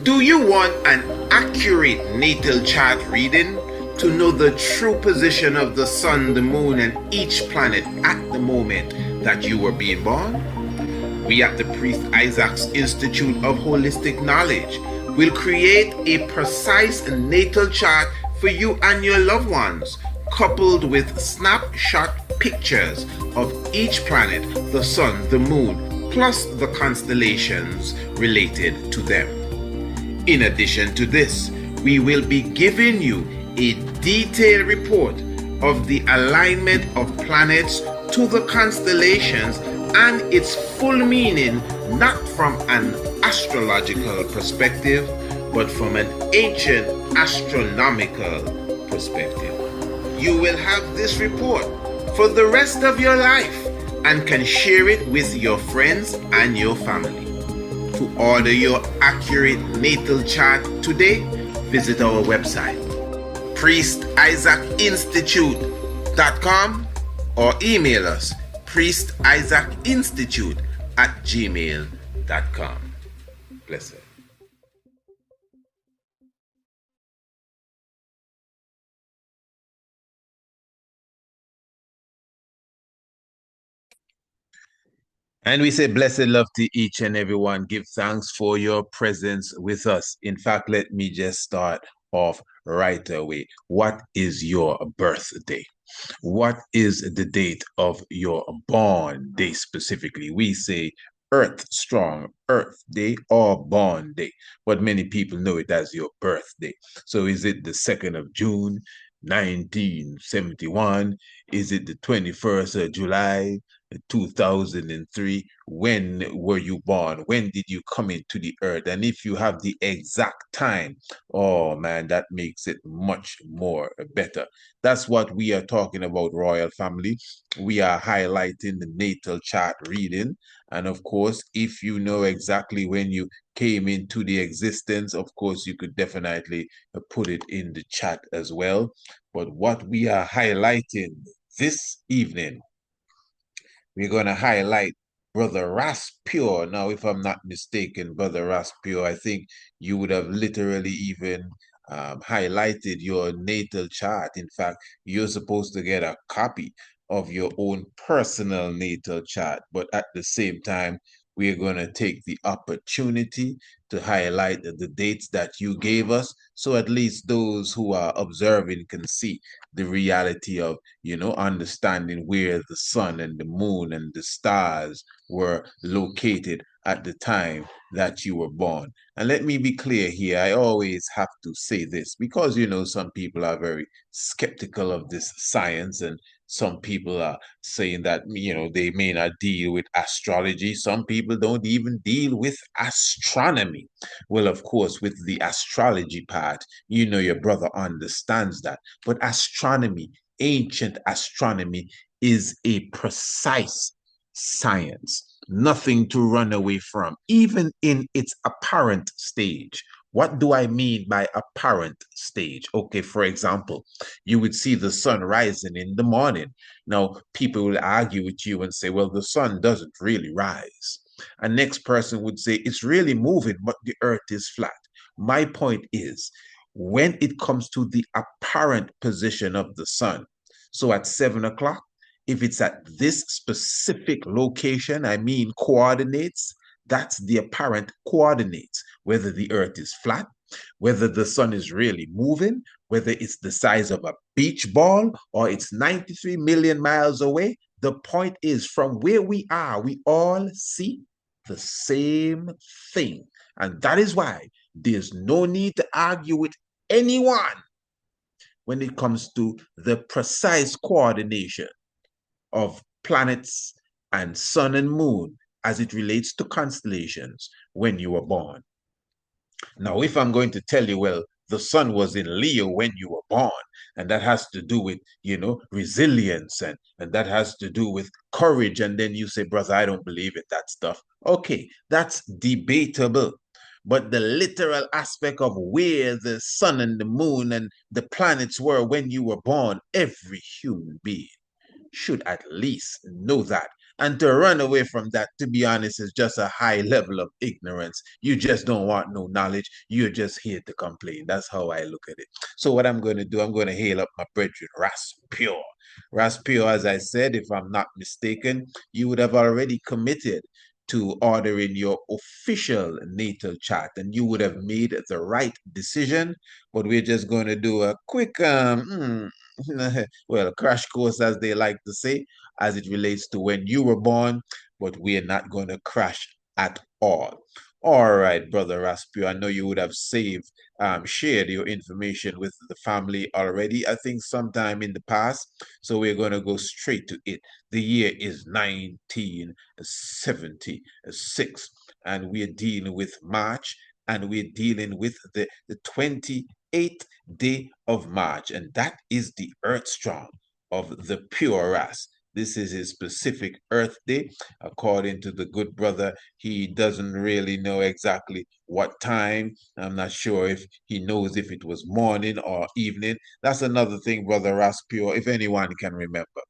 Do you want an accurate natal chart reading to know the true position of the sun, the moon, and each planet at the moment that you were being born? We at the Priest Isaac's Institute of Holistic Knowledge will create a precise natal chart for you and your loved ones, coupled with snapshot pictures of each planet, the sun, the moon, plus the constellations related to them. In addition to this, we will be giving you a detailed report of the alignment of planets to the constellations and its full meaning, not from an astrological perspective, but from an ancient astronomical perspective. You will have this report for the rest of your life and can share it with your friends and your family. To order your accurate natal chart today, visit our website, priestisaacinstitute.com, or email us, priestisaacinstitute@gmail.com. Blessed. And we say, blessed love to each and everyone. Give thanks for your presence with us. In fact, let me just start off right away. What is your birthday? What is the date of your born day specifically? We say Earth Strong Earth Day or Born Day, but many people know it as your birthday. So is it the 2nd of June, 1971? Is it the 21st of July, 2003? When were you born? When did you come into the earth? And if you have the exact time, oh man, that makes it much more better. That's what we are talking about, royal family. We are highlighting the natal chart reading. And of course, if you know exactly when you came into the existence, of course, you could definitely put it in the chat as well. But what we are highlighting this evening, we're going to highlight Brother Raspure. Now, if I'm not mistaken, Brother Raspure, I think you would have literally even highlighted your natal chart. In fact, you're supposed to get a copy of your own personal natal chart. But at the same time, we're going to take the opportunity to highlight the dates that you gave us, so at least those who are observing can see the reality of, understanding where the sun and the moon and the stars were located at the time that you were born. And let me be clear here, I always have to say this because, some people are very skeptical of this science, and some people are saying that, they may not deal with astrology. Some people don't even deal with astronomy. Well, of course, with the astrology part, your brother understands that. But astronomy, ancient astronomy, is a precise science, nothing to run away from, even in its apparent stage. What do I mean by apparent stage? Okay, for example, you would see the sun rising in the morning. Now, people will argue with you and say, well, the sun doesn't really rise. A next person would say, it's really moving, but the earth is flat. My point is, when it comes to the apparent position of the sun, so at 7 o'clock, if it's at this specific location, I mean coordinates, that's the apparent coordinates, whether the earth is flat, whether the sun is really moving, whether it's the size of a beach ball or it's 93 million miles away. The point is, from where we are, we all see the same thing. And that is why there's no need to argue with anyone when it comes to the precise coordination of planets and sun and moon as it relates to constellations when you were born. Now, if I'm going to tell you, well, the sun was in Leo when you were born, and that has to do with, resilience, and that has to do with courage, and then you say, brother, I don't believe in that stuff. Okay, that's debatable. But the literal aspect of where the sun and the moon and the planets were when you were born, every human being should at least know that. And to run away from that, to be honest, is just a high level of ignorance. You just don't want no knowledge. You're just here to complain. That's how I look at it. So what I'm going to do, I'm going to hail up my brethren, Raspure. Raspure, as I said, if I'm not mistaken, you would have already committed to ordering your official natal chart, and you would have made the right decision. But we're just going to do a quick, well, crash course, as they like to say, as it relates to when you were born, but we are not going to crash at all. All right, Brother Raspio, I know you would have shared your information with the family already, I think sometime in the past. So we're going to go straight to it. The year is 1976, and we're dealing with March, and we're dealing with the 28th day of March, and that is the Earth Strong of the pure Ras. This is his specific Earth Day. According to the good brother, he doesn't really know exactly what time. I'm not sure if he knows if it was morning or evening. That's another thing, Brother Raspio, if anyone can remember.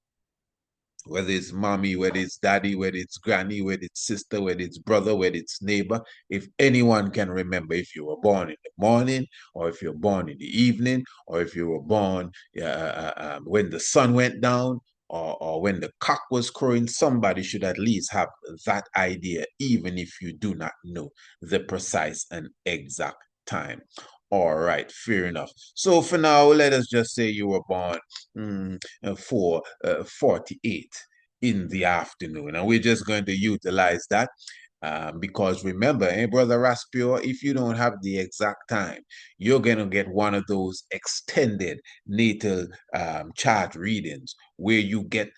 Whether it's mommy, whether it's daddy, whether it's granny, whether it's sister, whether it's brother, whether it's neighbor, if anyone can remember if you were born in the morning, or if you're born in the evening, or if you were born when the sun went down, or when the cock was crowing, somebody should at least have that idea, even if you do not know the precise and exact time. All right, fair enough. So for now, let us just say you were born 4:48 in the afternoon. And we're just going to utilize that because remember, Brother Raspio, if you don't have the exact time, you're going to get one of those extended natal chart readings where you get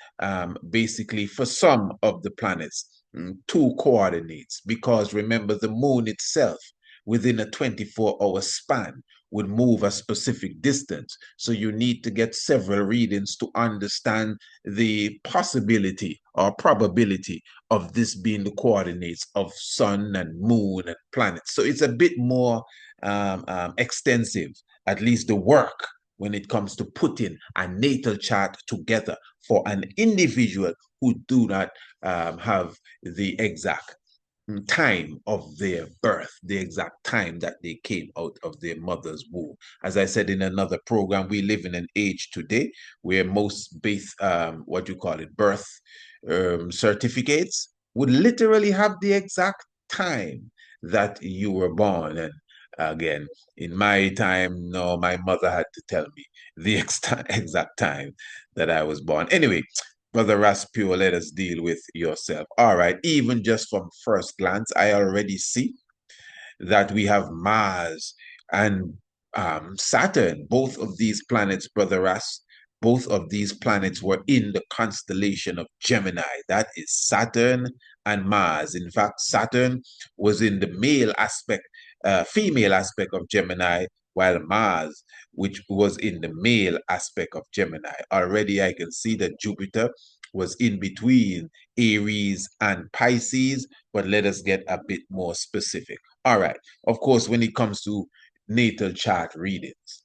basically for some of the planets two coordinates. Because remember, the moon itself within a 24-hour span would move a specific distance. So you need to get several readings to understand the possibility or probability of this being the coordinates of sun and moon and planets. So it's a bit more extensive, at least the work when it comes to putting a natal chart together for an individual who do not have the exact time of their birth, the exact time that they came out of their mother's womb. As I said in another program, we live in an age today where most what you call it, birth certificates would literally have the exact time that you were born. And again, in my time, no, my mother had to tell me the exact time that I was born. Anyway, Brother Raspio, let us deal with yourself. All right, even just from first glance, I already see that we have Mars and Saturn. Both of these planets, Brother Ras, both of these planets were in the constellation of Gemini. That is Saturn and Mars. In fact, Saturn was in the female aspect of Gemini, while Mars, which was in the male aspect of Gemini. Already I can see that Jupiter was in between Aries and Pisces, but let us get a bit more specific. All right. Of course, when it comes to natal chart readings,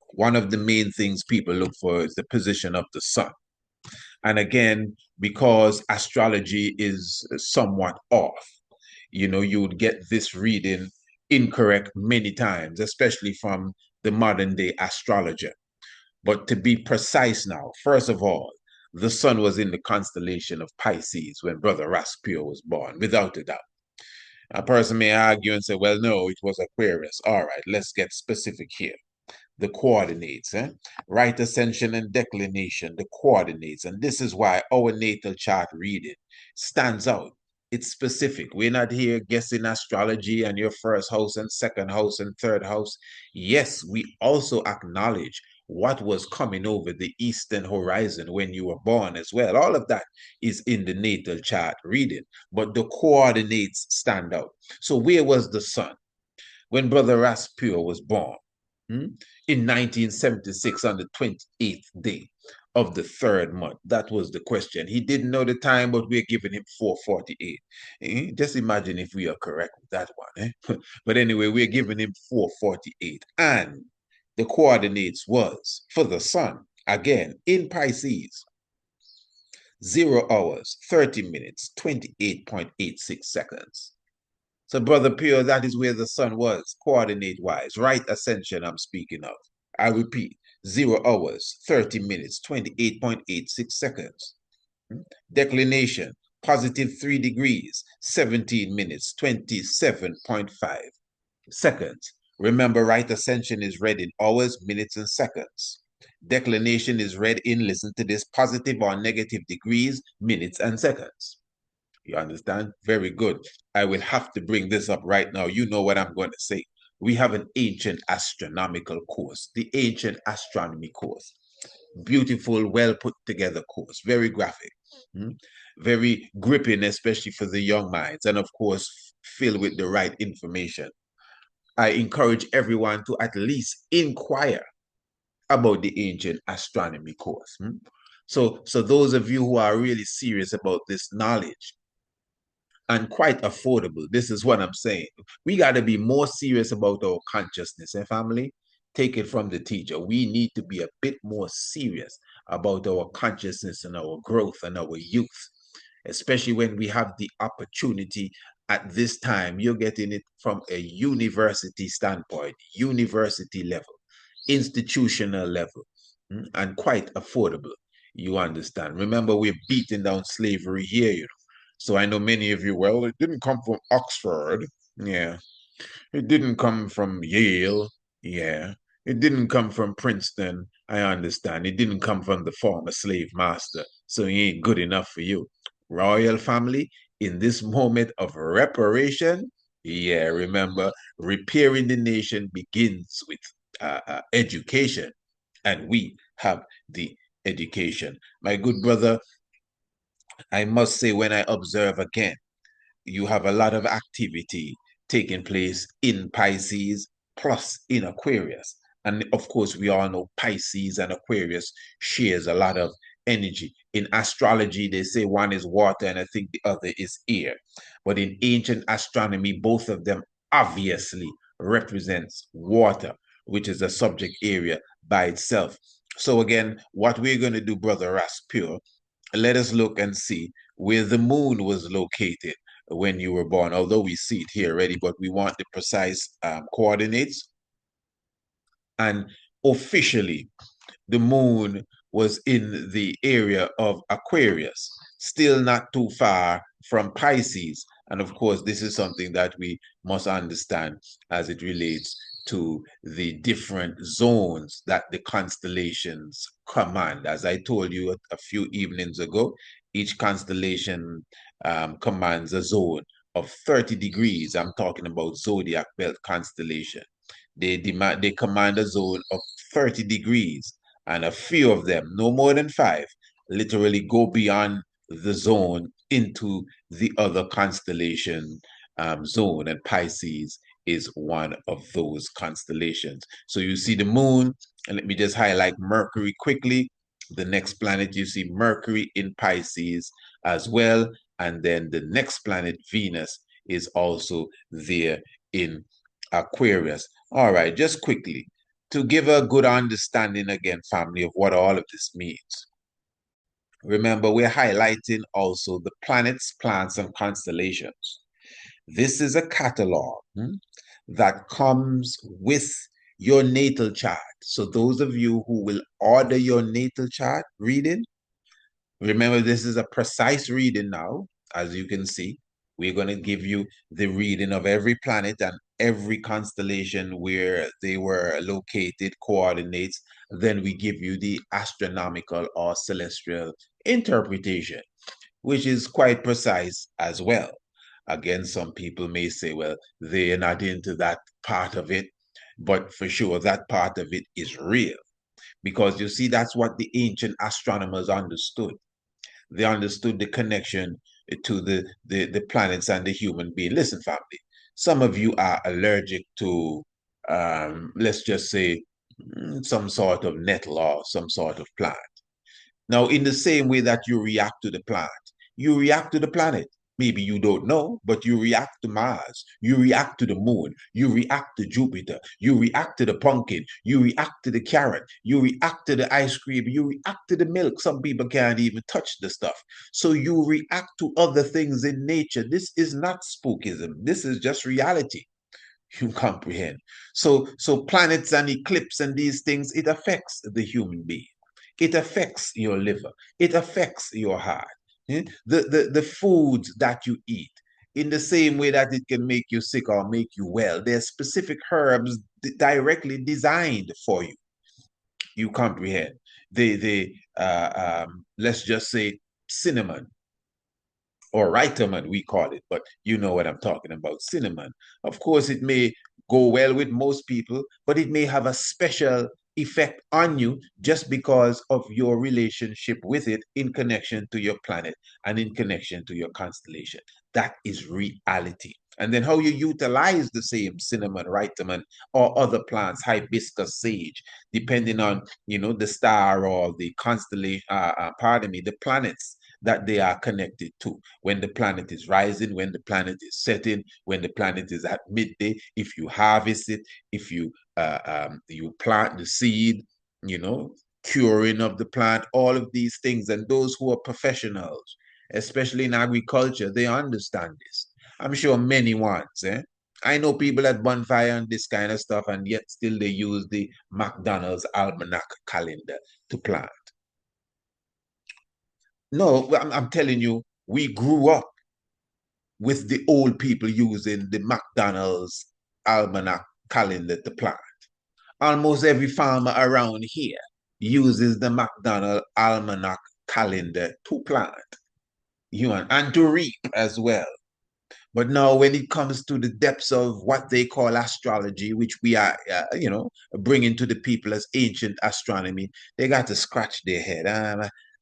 one of the main things people look for is the position of the sun. And again, because astrology is somewhat off, you would get this reading incorrect many times, especially from the modern day astrologer. But to be precise now, first of all, the sun was in the constellation of Pisces when Brother Raspio was born, without a doubt. A person may argue and say, well, no, it was Aquarius. All right, let's get specific here. The coordinates, right ascension and declination, the coordinates. And this is why our natal chart reading stands out. It's specific. We're not here guessing astrology and your first house and second house and third house. Yes, we also acknowledge what was coming over the eastern horizon when you were born as well. All of that is in the natal chart reading, but the coordinates stand out. So where was the sun when Brother Raspure was born? In 1976 on the 28th day of the third month? That was the question. He didn't know the time, but we're giving him 4:48. Just imagine if we are correct with that one. But anyway, we're giving him 4:48. And the coordinates was for the sun, again, in Pisces, 0 hours, 30 minutes, 28.86 seconds. So, Brother Pure, that is where the sun was, coordinate wise, right ascension I'm speaking of. I repeat, 0 hours, 30 minutes, 28.86 seconds. Declination, positive 3 degrees, 17 minutes, 27.5 seconds. Remember, right ascension is read in hours, minutes, and seconds. Declination is read in, listen to this, positive or negative degrees, minutes, and seconds. You understand? Very good. I will have to bring this up right now. You know what I'm going to say. We have an ancient astronomical course, the ancient astronomy course. Beautiful, well put together course, very graphic, very gripping, especially for the young minds, and of course, filled with the right information. I encourage everyone to at least inquire about the ancient astronomy course. So those of you who are really serious about this knowledge, and quite affordable. This is what I'm saying. We got to be more serious about our consciousness, family? Take it from the teacher. We need to be a bit more serious about our consciousness and our growth and our youth, especially when we have the opportunity at this time. You're getting it from a university standpoint, university level, institutional level, and quite affordable. You understand? Remember, we're beating down slavery here, so I know many of you, well, it didn't come from Oxford. Yeah. It didn't come from Yale. Yeah. It didn't come from Princeton. I understand. It didn't come from the former slave master. So he ain't good enough for you. Royal family, in this moment of reparation, yeah, remember, repairing the nation begins with education. And we have the education. My good brother, I must say, when I observe again, you have a lot of activity taking place in Pisces plus in Aquarius. And of course, we all know Pisces and Aquarius shares a lot of energy. In astrology, they say one is water and I think the other is air. But in ancient astronomy, both of them obviously represents water, which is a subject area by itself. So again, what we're going to do, Brother Raspure, let us look and see where the moon was located when you were born, although we see it here already, but we want the precise coordinates. And officially, the moon was in the area of Aquarius, still not too far from Pisces. And of course, this is something that we must understand as it relates to the different zones that the constellations command. As I told you a few evenings ago, each constellation commands a zone of 30 degrees. I'm talking about zodiac belt constellation. They command a zone of 30 degrees, and a few of them, no more than 5, literally go beyond the zone into the other constellation zone, and Pisces is one of those constellations. So you see the moon, and let me just highlight Mercury quickly. The next planet, you see Mercury in Pisces as well, and then the next planet, Venus, is also there in Aquarius. All right, just quickly, to give a good understanding again, family, of what all of this means. Remember, we're highlighting also the planets, plants, and constellations. This is a catalog that comes with your natal chart. So those of you who will order your natal chart reading, remember, this is a precise reading now, as you can see. We're going to give you the reading of every planet and every constellation where they were located, coordinates. Then we give you the astronomical or celestial interpretation, which is quite precise as well. Again, some people may say, well, they're not into that part of it, but for sure, that part of it is real. Because you see, that's what the ancient astronomers understood. They understood the connection to the planets and the human being. Listen, family, some of you are allergic to, let's just say, some sort of nettle or some sort of plant. Now, in the same way that you react to the plant, you react to the planet. Maybe you don't know, but you react to Mars, you react to the moon, you react to Jupiter, you react to the pumpkin, you react to the carrot, you react to the ice cream, you react to the milk. Some people can't even touch the stuff. So you react to other things in nature. This is not spookism. This is just reality. You comprehend. So planets and eclipse and these things, it affects the human being. It affects your liver. It affects your heart. The foods that you eat, in the same way that it can make you sick or make you well, there's specific herbs directly designed for you. You comprehend. Let's just say cinnamon or Reiterman, we call it, but you know what I'm talking about, cinnamon. Of course, it may go well with most people, but it may have a special effect on you just because of your relationship with it in connection to your planet and in connection to your constellation. That is reality. And then how you utilize the same cinnamon, Reiterman, or other plants, hibiscus, sage, depending on, the star or the constellation, pardon me, the planets that they are connected to. When the planet is rising, when the planet is setting, when the planet is at midday, if you harvest it, if you plant the seed, curing of the plant, all of these things. And those who are professionals, especially in agriculture, they understand this. I'm sure many ones, eh? I know people that bonfire and this kind of stuff, and yet still they use the McDonald's almanac calendar to plant. No, I'm telling you, we grew up with the old people using the McDonald's almanac calendar to plant. Almost every farmer around here uses the McDonald almanac calendar to plant, and to reap as well. But now, when it comes to the depths of what they call astrology, which we are, bringing to the people as ancient astronomy, they got to scratch their head.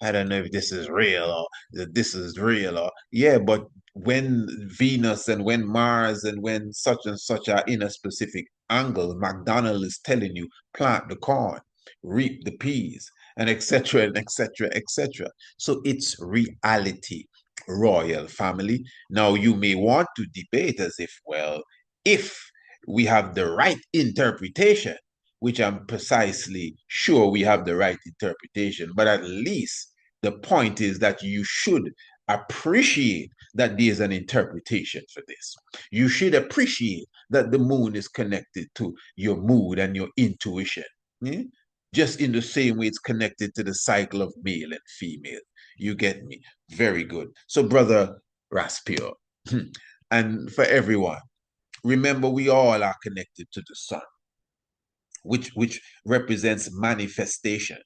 I don't know if this is real or this is real or yeah. But when Venus and when Mars and when such and such are in a specific angle, McDonald is telling you plant the corn, reap the peas, and etc. and etc. etc. So it's reality, royal family. Now, you may want to debate as if, well, if we have the right interpretation, which I'm precisely sure we have the right interpretation, but at least the point is that you should appreciate that there's an interpretation for this. You should appreciate that the moon is connected to your mood and your intuition. Yeah? Just in the same way it's connected to the cycle of male and female. You get me? Very good. So, brother Raspio, and for everyone, remember we all are connected to the sun, which represents manifestation.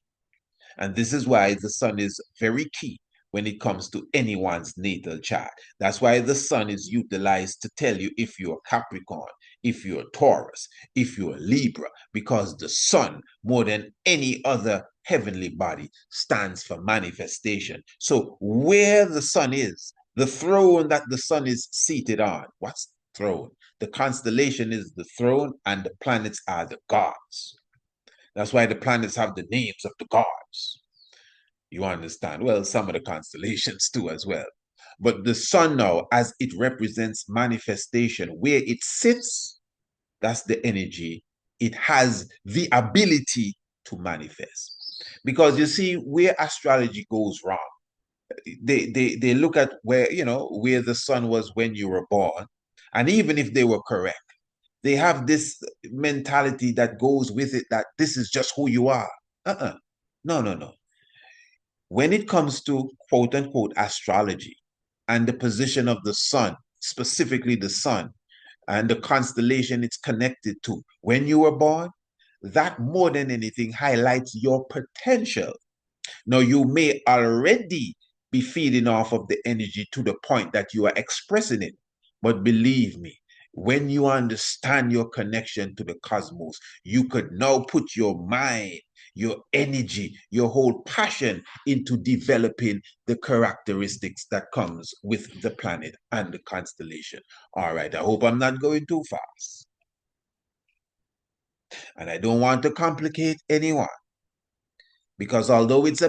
And this is why the sun is very key when it comes to anyone's natal chart. That's why the sun is utilized to tell you if you're Capricorn, if you're Taurus, if you're Libra, because the sun, more than any other heavenly body, stands for manifestation. So where the sun is, the throne that the sun is seated on, what's throne? The constellation is the throne, and the planets are the gods. That's why the planets have the names of the gods. You understand? Well, some of the constellations too, as well. But the sun now, as it represents manifestation, where it sits, that's the energy. It has the ability to manifest. Because you see, where astrology goes wrong, they look at where the sun was when you were born, and even if they were correct, they have this mentality that goes with it that this is just who you are. No, no, no. When it comes to quote unquote astrology and the position of the sun, specifically the sun and the constellation it's connected to when you were born, that more than anything highlights your potential. Now, you may already be feeding off of the energy to the point that you are expressing it. But believe me, when you understand your connection to the cosmos, you could now put your mind, your energy, your whole passion into developing the characteristics that comes with the planet and the constellation. All right, I hope I'm not going too fast. And I don't want to complicate anyone because although it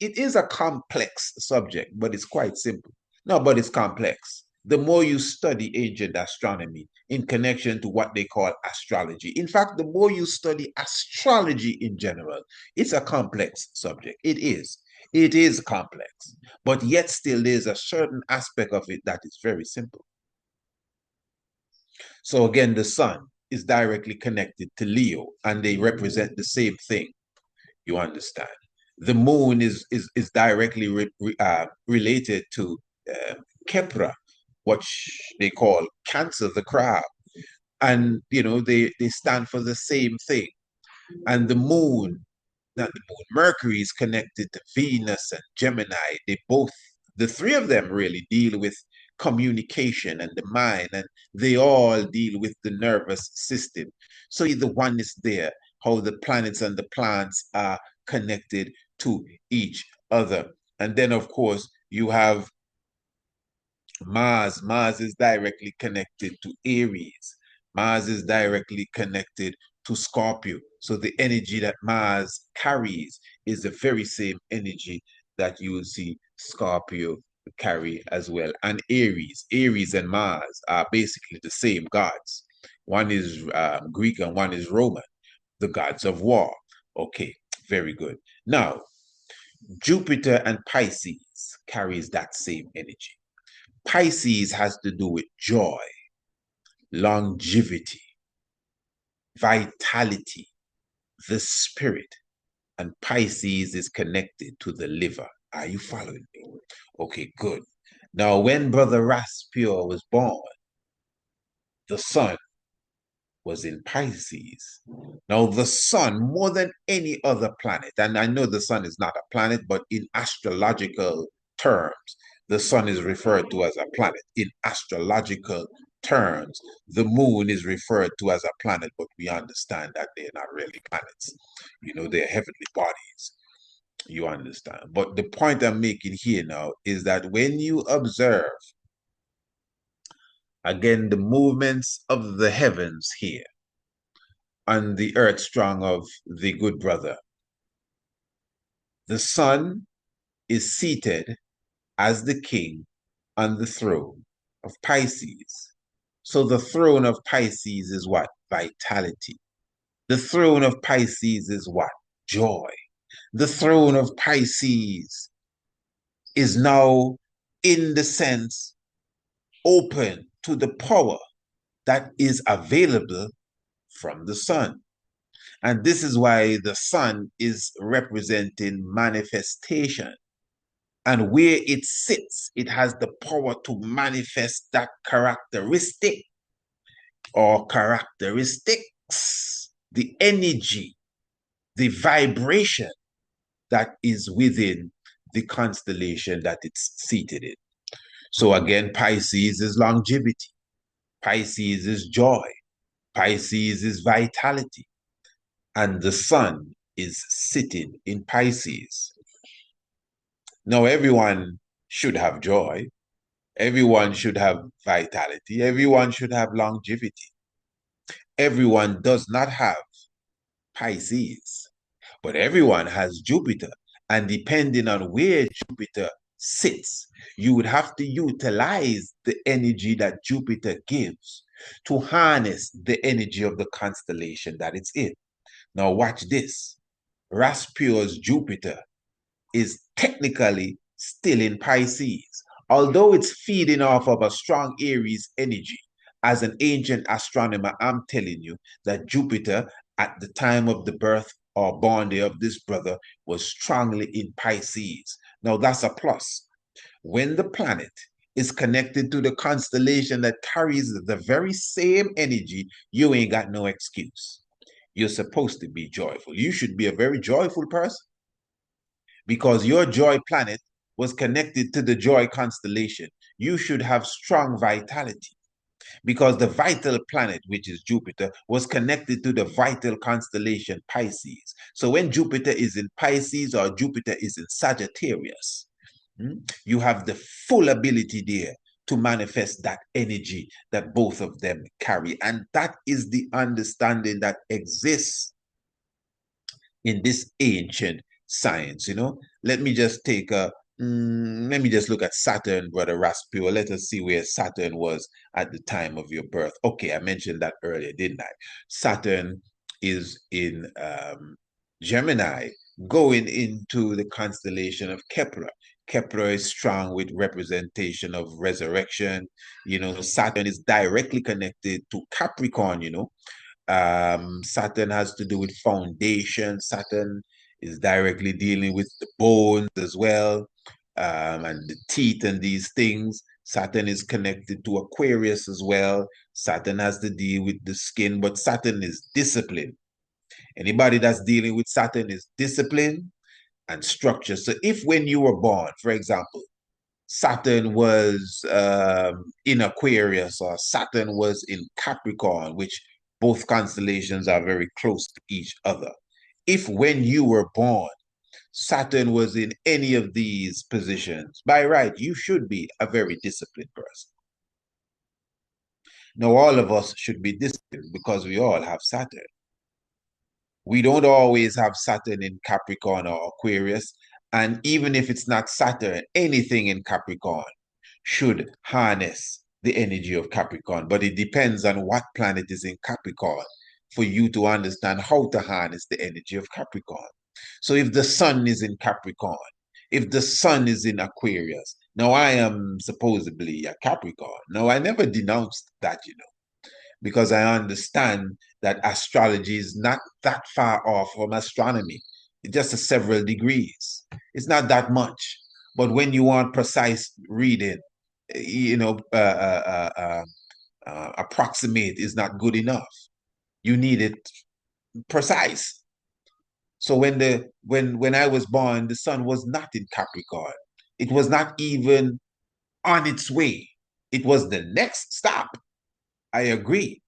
is a complex subject, but it's quite simple. No, but it's complex. The more you study ancient astronomy in connection to what they call astrology, in fact, the more you study astrology in general, it's a complex subject. It is. It is complex. But yet, still, there's a certain aspect of it that is very simple. So, again, the sun is directly connected to Leo, and they represent the same thing. You understand? The moon is directly related to uh, Kepra, which they call Cancer, the crab, and they stand for the same thing. And the moon, not the moon, Mercury is connected to Venus and Gemini. The three of them really deal with communication and the mind, and they all deal with the nervous system. So the one is there, how the planets and the plants are connected to each other. And then, of course, you have Mars. Mars is directly connected to Aries. Mars is directly connected to Scorpio. So the energy that Mars carries is the very same energy that you will see Scorpio carry as well. And Aries and Mars are basically the same gods. One is Greek and one is Roman, the gods of war. Okay, very good. Now, Jupiter and Pisces carries that same energy. Pisces has to do with joy, longevity, vitality, the spirit, and Pisces is connected to the liver. Are you following me? Okay, good. Now, when Brother Raspior was born, the sun was in Pisces. Now, the sun, more than any other planet, and I know the sun is not a planet, but in astrological terms, the sun is referred to as a planet. In astrological terms, the moon is referred to as a planet, but we understand that they're not really planets. They're heavenly bodies. You understand. But the point I'm making here now is that when you observe, again, the movements of the heavens here, on the earth strong of the good brother. The sun is seated as the king on the throne of Pisces. So the throne of Pisces is what? Vitality. The throne of Pisces is what? Joy. The throne of Pisces is now, in the sense, open to the power that is available from the sun. And this is why the sun is representing manifestation. And where it sits, it has the power to manifest that characteristic or characteristics, the energy, the vibration that is within the constellation that it's seated in. So again, Pisces is longevity. Pisces is joy. Pisces is vitality. And the sun is sitting in Pisces. Now, everyone should have joy. Everyone should have vitality. Everyone should have longevity. Everyone does not have Pisces, but everyone has Jupiter. And depending on where Jupiter sits, you would have to utilize the energy that Jupiter gives to harness the energy of the constellation that it's in. Now, watch this. Raspior's Jupiter is technically still in Pisces, although it's feeding off of a strong Aries energy. As an ancient astronomer, I'm telling you that Jupiter, at the time of the birth or born day of this brother, was strongly in Pisces. Now, that's a plus. When the planet is connected to the constellation that carries the very same energy, you ain't got no excuse. You're supposed to be joyful. You should be a very joyful person because your joy planet was connected to the joy constellation. You should have strong vitality because the vital planet, which is Jupiter, was connected to the vital constellation Pisces. So when Jupiter is in Pisces or Jupiter is in Sagittarius, you have the full ability there to manifest that energy that both of them carry. And that is the understanding that exists in this ancient science. Let me just take Let me just look at Saturn, Brother Raspio. Let us see where Saturn was at the time of your birth. Okay, I mentioned that earlier, didn't I? Saturn is in Gemini, going into the constellation of Kepler. Kepler is strong with representation of resurrection. Saturn is directly connected to Capricorn, Saturn has to do with foundation. Saturn is directly dealing with the bones as well, and the teeth and these things. Saturn is connected to Aquarius as well. Saturn has to deal with the skin, but Saturn is discipline. Anybody that's dealing with Saturn is discipline and structure. So if when you were born, for example, Saturn was in Aquarius or Saturn was in Capricorn, which both constellations are very close to each other. If when you were born, Saturn was in any of these positions, by right, you should be a very disciplined person. Now, all of us should be disciplined because we all have Saturn. We don't always have Saturn in Capricorn or Aquarius. And even if it's not Saturn, anything in Capricorn should harness the energy of Capricorn. But it depends on what planet is in Capricorn for you to understand how to harness the energy of Capricorn. So if the sun is in Capricorn, if the sun is in Aquarius, now I am supposedly a Capricorn. No, I never denounced that, because I understand that astrology is not that far off from astronomy. It's just a several degrees. It's not that much. But when you want precise reading, approximate is not good enough. You need it precise. So when I was born, the sun was not in Capricorn. It was not even on its way. It was the next stop. I agree.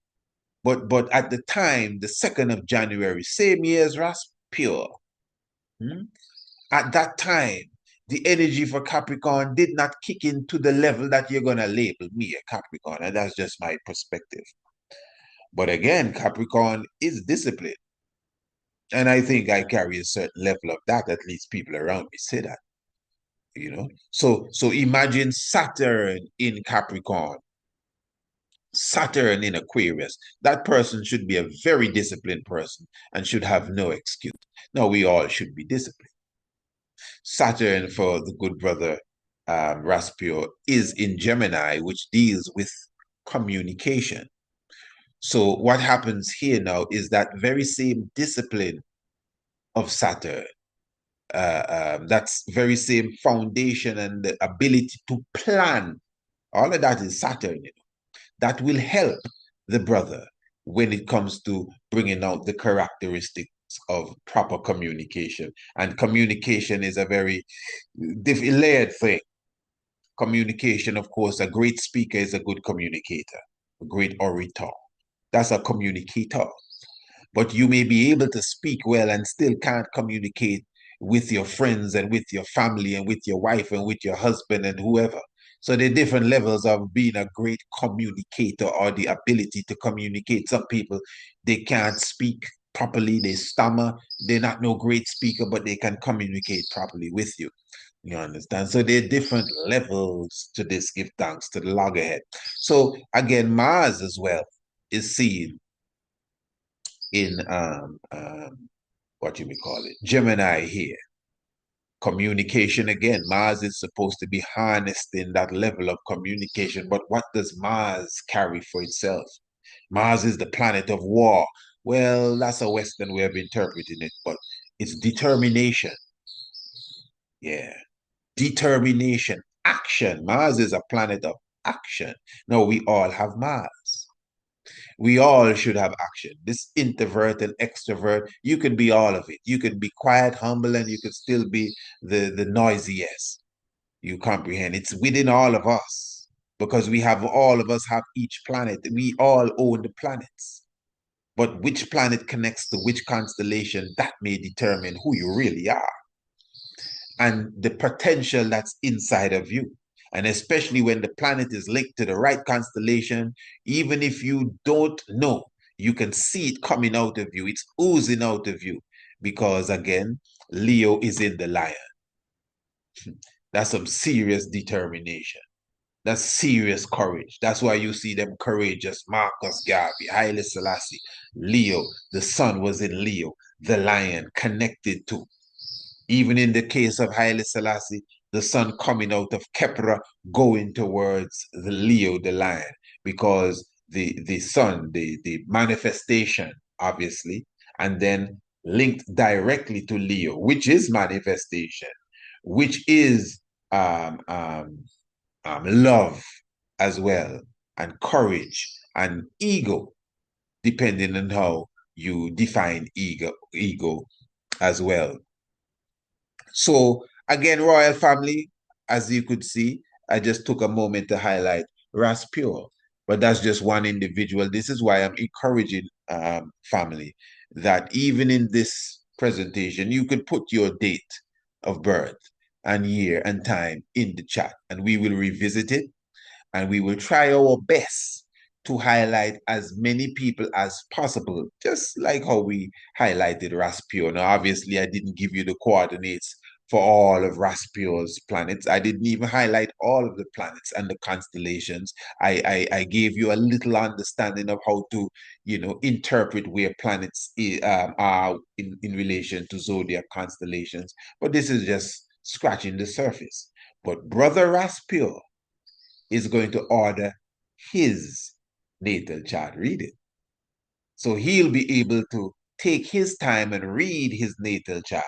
But at the time, the 2nd of January, same year as Raspure, at that time, the energy for Capricorn did not kick in to the level that you're going to label me a Capricorn. And that's just my perspective. But again, Capricorn is discipline. And I think I carry a certain level of that. At least people around me say that. So imagine Saturn in Capricorn, Saturn in Aquarius. That person should be a very disciplined person and should have no excuse. No, we all should be disciplined. Saturn, for the good brother Raspio, is in Gemini, which deals with communication. So what happens here now is that very same discipline of Saturn, that's very same foundation and the ability to plan. All of that is Saturn, that will help the brother when it comes to bringing out the characteristics of proper communication. And communication is a very layered thing. Communication, of course, a great speaker is a good communicator, a great orator. That's a communicator. But you may be able to speak well and still can't communicate with your friends and with your family and with your wife and with your husband and whoever. So there are different levels of being a great communicator or the ability to communicate. Some people, they can't speak properly, they stammer, they're not no great speaker, but they can communicate properly with you. You understand? So there are different levels to this, give thanks to the loggerhead. So again, Mars as well is seen in what you may call it, Gemini here. Communication again. Mars is supposed to be harnessed in that level of communication. But what does Mars carry for itself? Mars is the planet of war. Well, that's a Western way of interpreting it, but it's determination. Yeah. Determination, action. Mars is a planet of action. Now, we all have Mars. We all should have action. This introvert and extrovert, you could be all of it. You could be quiet, humble, and you could still be the noisiest. You comprehend? It's within all of us because all of us have each planet. We all own the planets. But which planet connects to which constellation, that may determine who you really are and the potential that's inside of you. And especially when the planet is linked to the right constellation, even if you don't know, you can see it coming out of you. It's oozing out of you because, again, Leo is in the lion. That's some serious determination. That's serious courage. That's why you see them courageous. Marcus Garvey, Haile Selassie, Leo. The sun was in Leo. The lion connected to. Even in the case of Haile Selassie, the sun coming out of Kepra, going towards the Leo, the lion, because the sun, the manifestation, obviously, and then linked directly to Leo, which is manifestation, which is um, um, love as well, and courage and ego, depending on how you define ego as well. So again, royal family, as you could see, I just took a moment to highlight Raspure, but that's just one individual. This is why I'm encouraging family that even in this presentation, you could put your date of birth and year and time in the chat, and we will revisit it, and we will try our best to highlight as many people as possible, just like how we highlighted Raspio. Now, obviously, I didn't give you the coordinates for all of Raspio's planets. I didn't even highlight all of the planets and the constellations. I gave you a little understanding of how to, interpret where planets are in relation to zodiac constellations. But this is just scratching the surface. But Brother Raspio is going to order his natal chart reading. So he'll be able to take his time and read his natal chart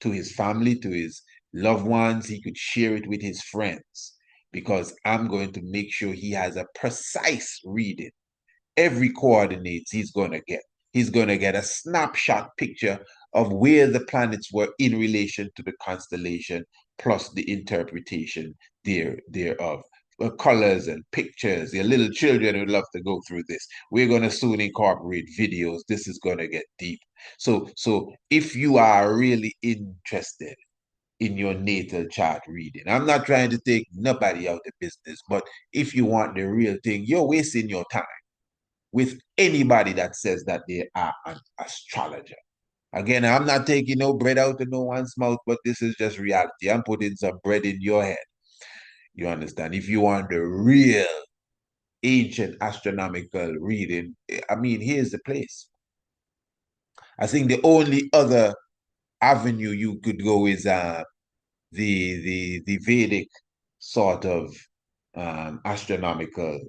to his family, to his loved ones. He could share it with his friends because I'm going to make sure he has a precise reading. Every coordinates he's going to get. He's going to get a snapshot picture of where the planets were in relation to the constellation, plus the interpretation thereof. Colors and pictures. Your little children would love to go through this. We're going to soon incorporate videos. This is going to get deep. So if you are really interested in your natal chart reading, I'm not trying to take nobody out of business, but if you want the real thing, you're wasting your time with anybody that says that they are an astrologer. Again, I'm not taking no bread out of no one's mouth, but this is just reality. I'm putting some bread in your head. You understand? If you want the real ancient astronomical reading, I mean, here's the place. I think the only other avenue you could go is the Vedic sort of astronomical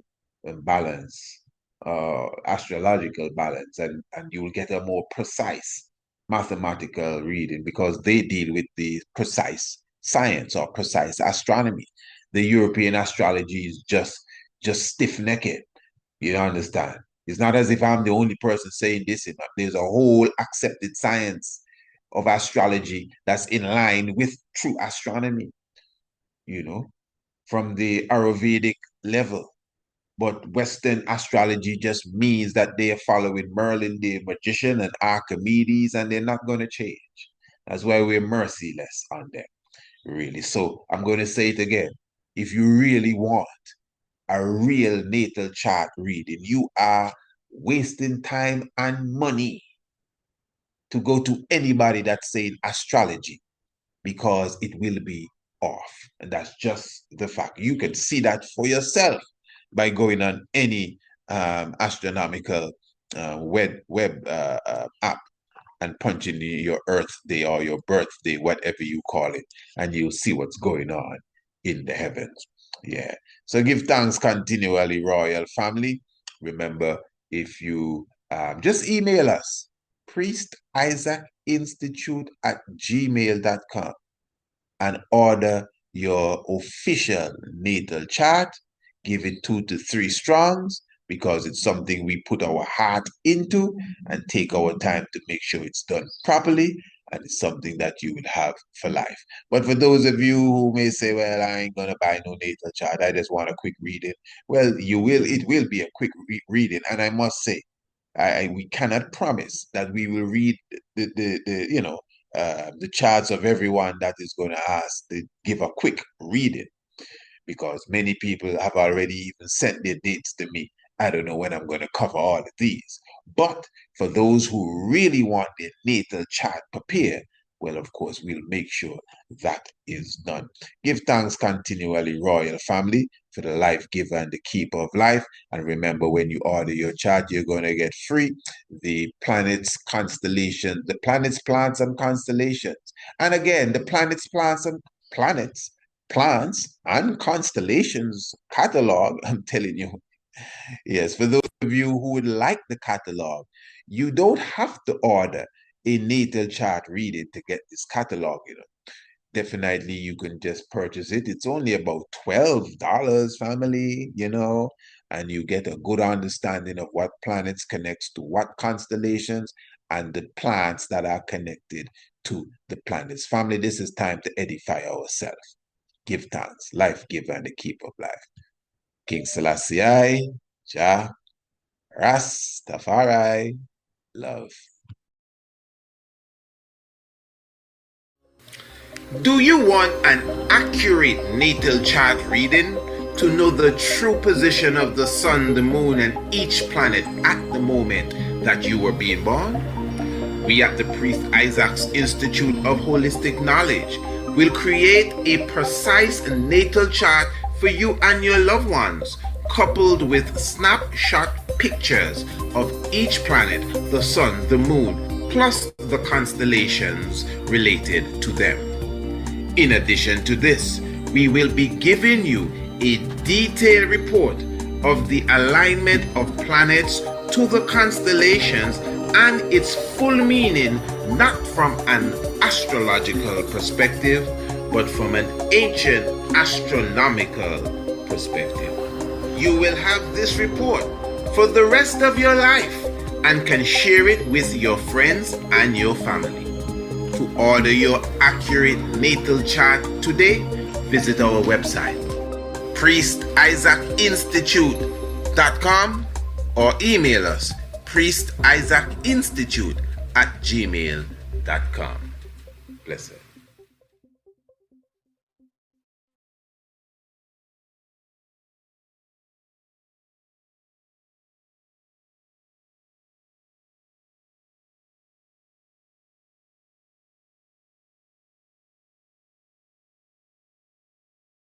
balance, astrological balance, and you will get a more precise mathematical reading because they deal with the precise science or precise astronomy. The European astrology is just stiff necked. You understand? It's not as if I'm the only person saying this. There's a whole accepted science of astrology that's in line with true astronomy, you know, from the Ayurvedic level. But Western astrology just means that they're following Merlin, the magician, and Archimedes, and they're not going to change. That's why we're merciless on them, really. So I'm going to say it again. If you really want a real natal chart reading, you are wasting time and money to go to anybody that's saying astrology because it will be off. And that's just the fact. You can see that for yourself by going on any astronomical web app and punching your Earth Day or your birthday, whatever you call it, and you'll see what's going on in the heavens. Yeah. So give thanks continually, royal family. Remember, if you just email us, priestisaacinstitute@gmail.com, and order your official natal chart. Give it 2 to 3 strongs because it's something we put our heart into and take our time to make sure it's done properly. And it's something that you will have for life. But for those of you who may say, well, I ain't going to buy no natal chart, I just want a quick reading. Well, it will be a quick reading. And I must say, we cannot promise that we will read the charts of everyone that is going to ask to give a quick reading because many people have already even sent their dates to me. I don't know when I'm going to cover all of these. But for those who really want their natal chart prepared, well, of course, we'll make sure that is done. Give thanks continually, royal family, for the life giver and the keeper of life. And remember, when you order your chart, you're going to get free the planets, constellations, the planets, plants, and constellations. And again, the planets, plants, and constellations catalog, I'm telling you. Yes, for those of you who would like the catalog, you don't have to order a natal chart reading to get this catalog, Definitely you can just purchase it. It's only about $12, family, and you get a good understanding of what planets connects to what constellations and the plants that are connected to the planets. Family, this is time to edify ourselves. Give thanks, life giver and the keeper of life. King Selassie I, Jah, Rastafari, love. Do you want an accurate natal chart reading to know the true position of the sun, the moon, and each planet at the moment that you were being born? We at the Priest Isaac's Institute of Holistic Knowledge will create a precise natal chart for you and your loved ones, coupled with snapshot pictures of each planet, the sun, the moon, plus the constellations related to them. In addition to this, we will be giving you a detailed report of the alignment of planets to the constellations and its full meaning, not from an astrological perspective, but from an ancient astronomical perspective. You will have this report for the rest of your life and can share it with your friends and your family. To order your accurate natal chart today, visit our website, priestisaacinstitute.com, or email us, priestisaacinstitute@gmail.com. Blessed.